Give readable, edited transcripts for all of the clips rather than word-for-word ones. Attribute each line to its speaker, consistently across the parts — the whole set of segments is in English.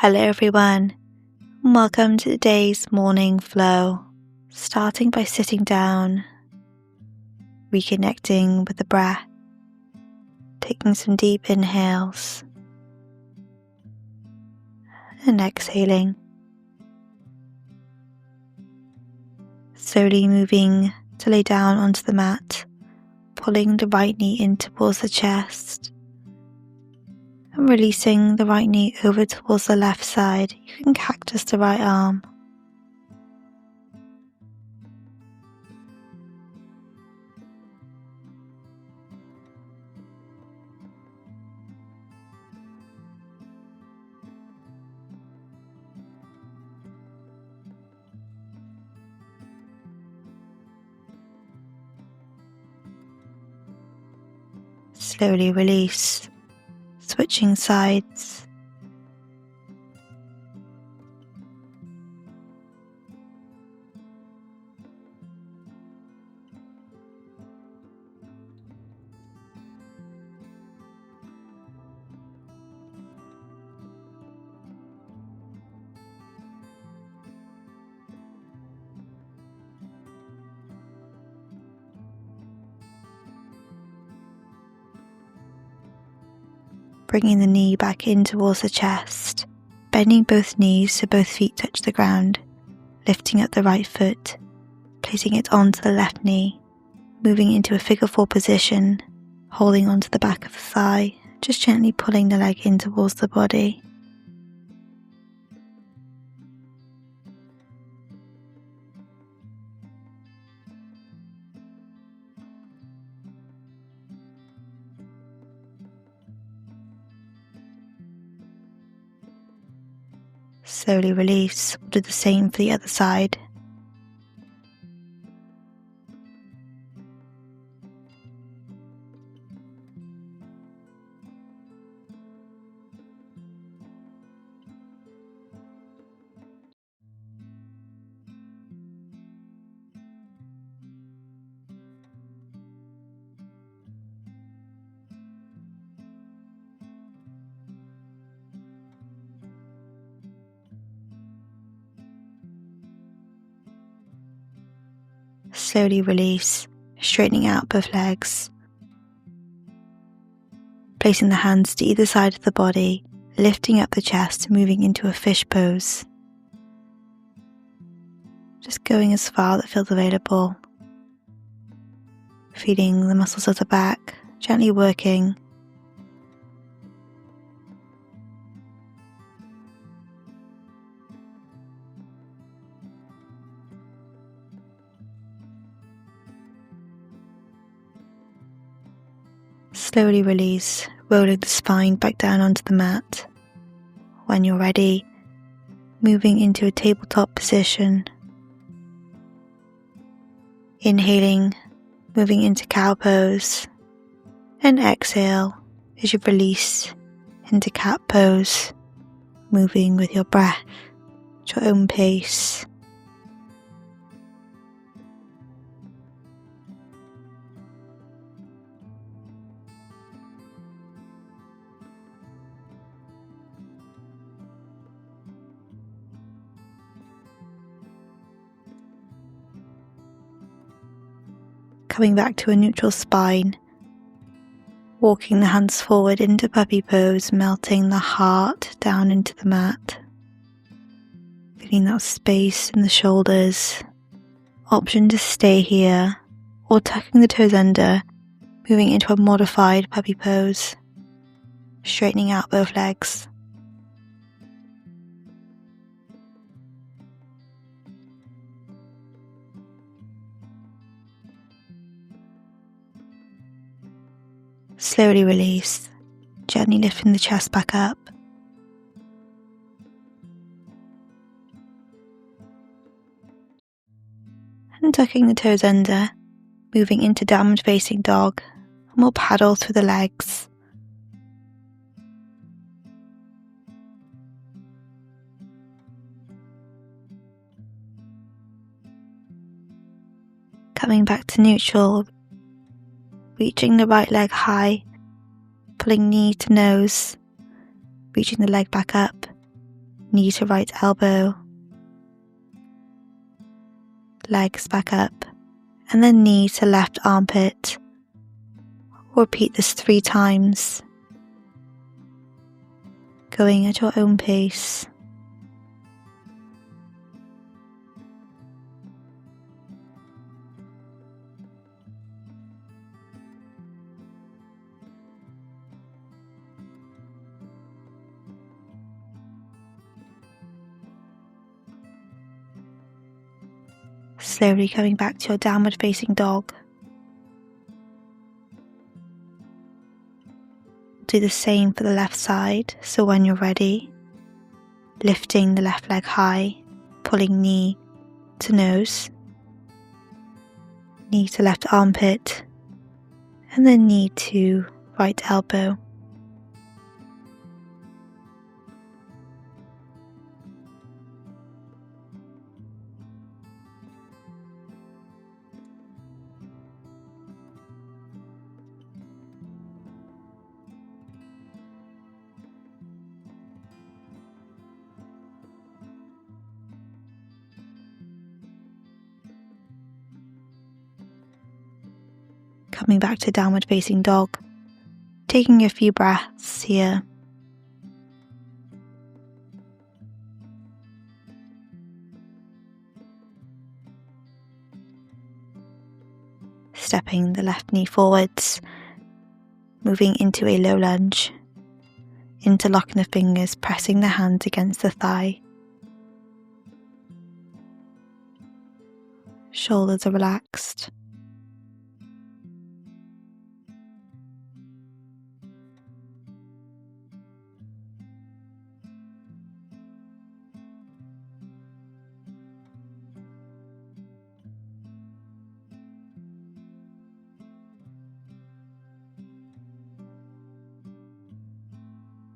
Speaker 1: Hello everyone, welcome to today's morning flow, starting by sitting down, reconnecting with the breath, taking some deep inhales and exhaling, slowly moving to lay down onto the mat, pulling the right knee in towards the chest and releasing the right knee over towards the left side. You can cactus the right arm. Slowly release, switching sides. Bringing the knee back in towards the chest, bending both knees so both feet touch the ground, lifting up the right foot, placing it onto the left knee, moving into a figure 4 position, holding onto the back of the thigh, just gently pulling the leg in towards the body. Slowly release. We'll do the same for the other side. Slowly release, straightening out both legs. Placing the hands to either side of the body, lifting up the chest, moving into a fish pose. Just going as far that feels available. Feeling the muscles of the back, gently working. Slowly release, rolling the spine back down onto the mat. When you're ready, moving into a tabletop position. Inhaling, moving into cow pose, and exhale as you release into cat pose, moving with your breath at your own pace. Coming back to a neutral spine, walking the hands forward into puppy pose, melting the heart down into the mat, feeling that space in the shoulders. Option to stay here or tucking the toes under, moving into a modified puppy pose, straightening out both legs. Slowly release, gently lifting the chest back up. And tucking the toes under, moving into downward facing dog, and we'll paddle through the legs. Coming back to neutral, reaching the right leg high, pulling knee to nose, reaching the leg back up, knee to right elbow, legs back up, and then knee to left armpit. Repeat this 3 times, going at your own pace. Slowly coming back to your downward facing dog. Do the same for the left side, so when you're ready, lifting the left leg high, pulling knee to nose, knee to left armpit, and then knee to right elbow. Coming back to downward facing dog, taking a few breaths here. Stepping the left knee forwards, moving into a low lunge, interlocking the fingers, pressing the hands against the thigh. Shoulders are relaxed.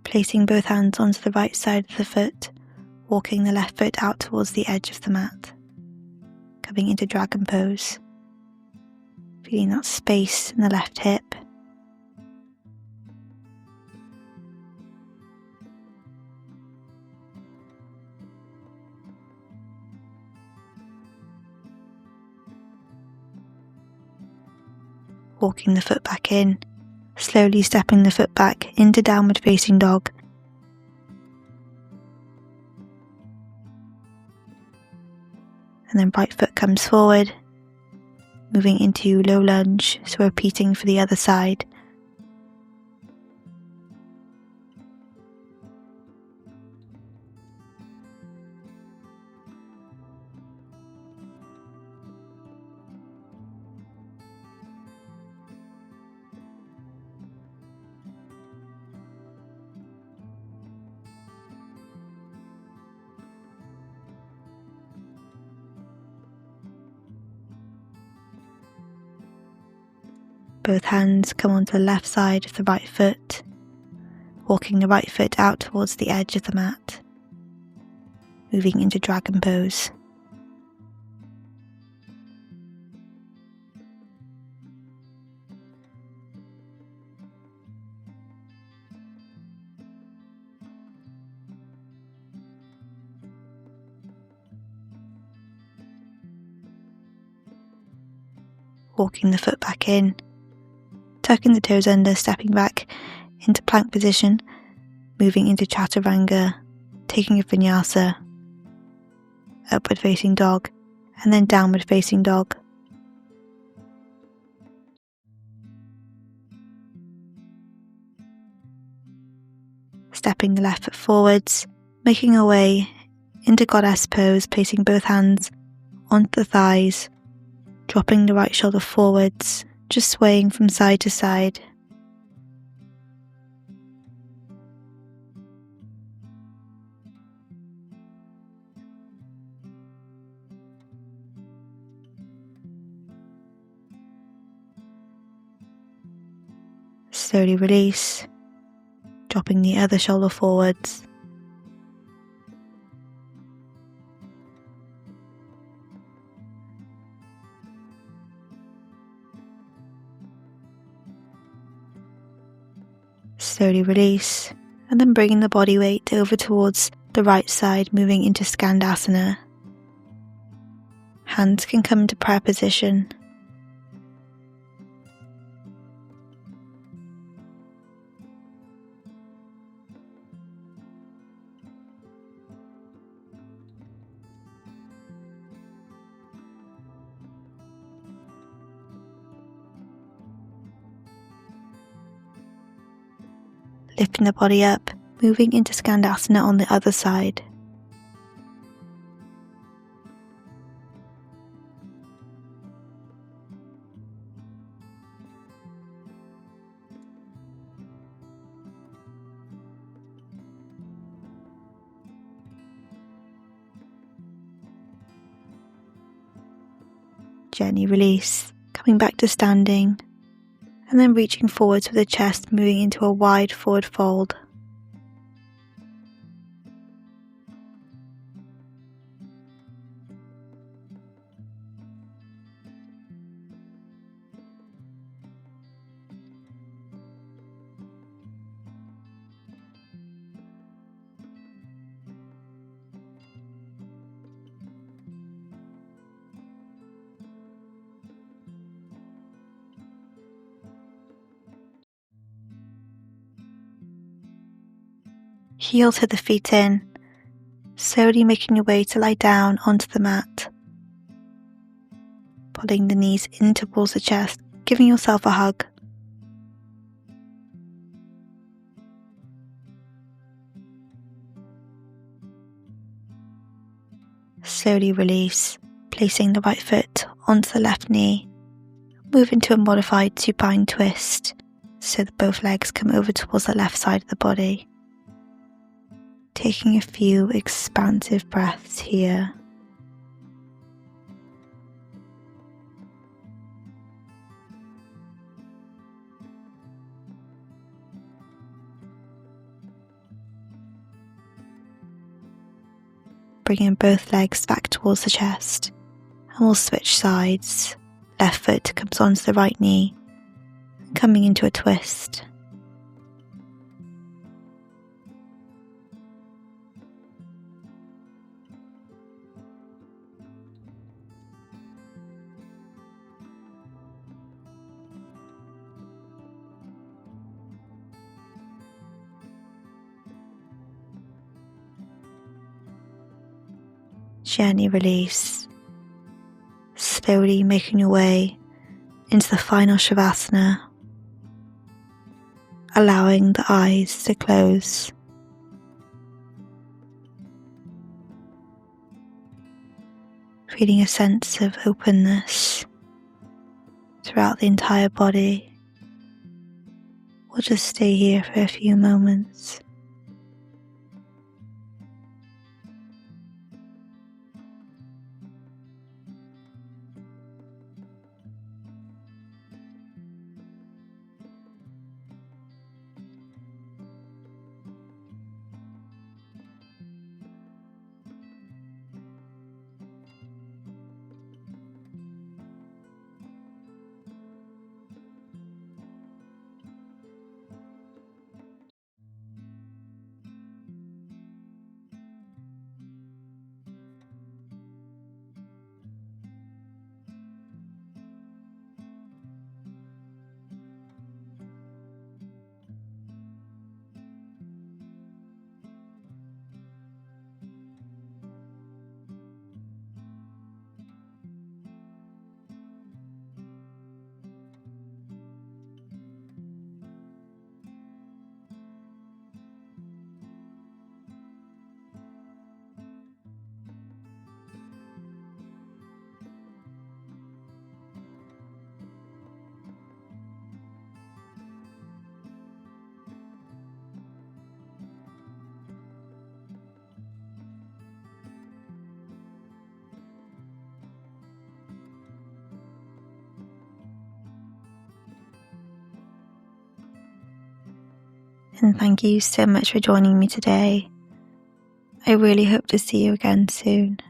Speaker 1: Placing both hands onto the right side of the foot, walking the left foot out towards the edge of the mat. Coming into dragon pose, feeling that space in the left hip. Walking the foot back in, slowly stepping the foot back into downward facing dog. And then right foot comes forward, moving into low lunge, so repeating for the other side. Both hands come onto the left side of the right foot, walking the right foot out towards the edge of the mat, moving into dragon pose. Walking the foot back in, tucking the toes under, stepping back into plank position, moving into chaturanga, taking a vinyasa, upward facing dog, and then downward facing dog. Stepping the left foot forwards, making our way into goddess pose, placing both hands onto the thighs, dropping the right shoulder forwards, just swaying from side to side. Slowly release, dropping the other shoulder forwards. Slowly release, and then bringing the body weight over towards the right side moving into Skandasana. Hands can come into prayer position. Lifting the body up, moving into Skandasana on the other side. Gently release, coming back to standing, and then reaching forwards with the chest moving into a wide forward fold. Heels hit the feet in, slowly making your way to lie down onto the mat. Pulling the knees in towards the chest, giving yourself a hug. Slowly release, placing the right foot onto the left knee. Move into a modified supine twist so that both legs come over towards the left side of the body. Taking a few expansive breaths here. Bringing both legs back towards the chest, and we'll switch sides. Left foot comes onto the right knee, coming into a twist. Gently release, slowly making your way into the final Shavasana, allowing the eyes to close. Feeling a sense of openness throughout the entire body. We'll just stay here for a few moments. And thank you so much for joining me today. I really hope to see you again soon.